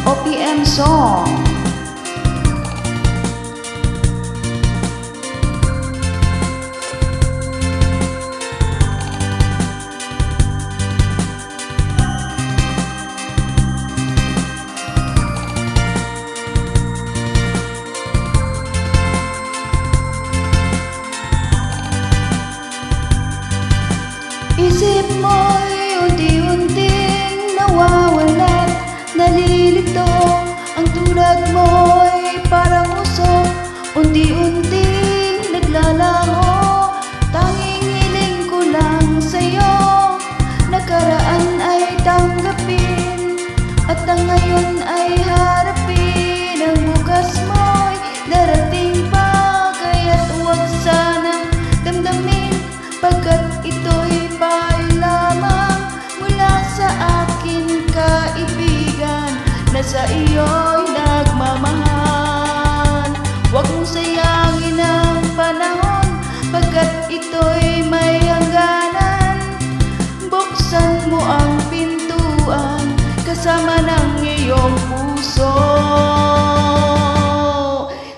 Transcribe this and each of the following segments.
OPM song. Isip mo'y unti-unting nawawalan, nalilito. Ang tulad mo'y parang usok, unti-unting naglalaho. Tanging hiling ko lang sa'yo, nakaraan ay tanggapin, at ang ngayon ay harapin. Ang bukas mo'y darating pa, kaya't huwag sanang damdamin, pagkat ito'y payo lamang mula sa akin, kaibigan, na sa iyo'y nagmamahal. Huwag mong sayangin ang panahon, pagkat ito'y may hangganan. Buksan mo ang pintuan kasama ng iyong puso.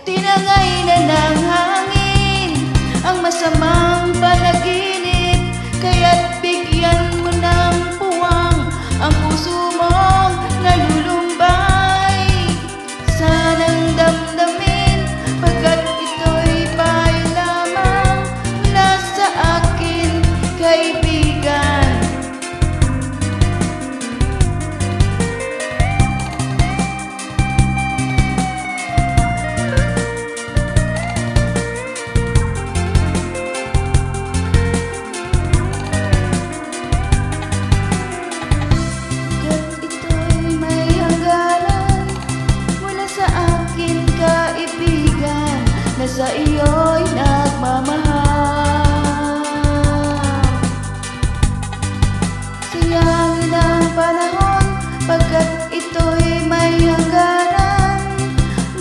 Tinangay na ng hangin ang masamang panaginip, kaya't bigyan mo ng puwang ang puso mong nalulumbay. Sanang damdamin, pagkat ito'y payo lamang mula sa akin, kaibigan. Na sa iyo'y nagmamahal. Sayangin ang panahon, pagkat ito'y may hangganan.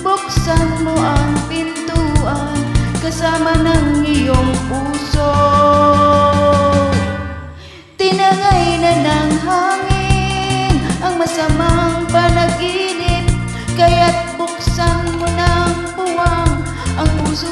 Buksan mo ang pintuan kasama ng iyong puso. Tinangay na ng hangin ang masamang panaginip, kaya't buksan mo ng puwang ang puso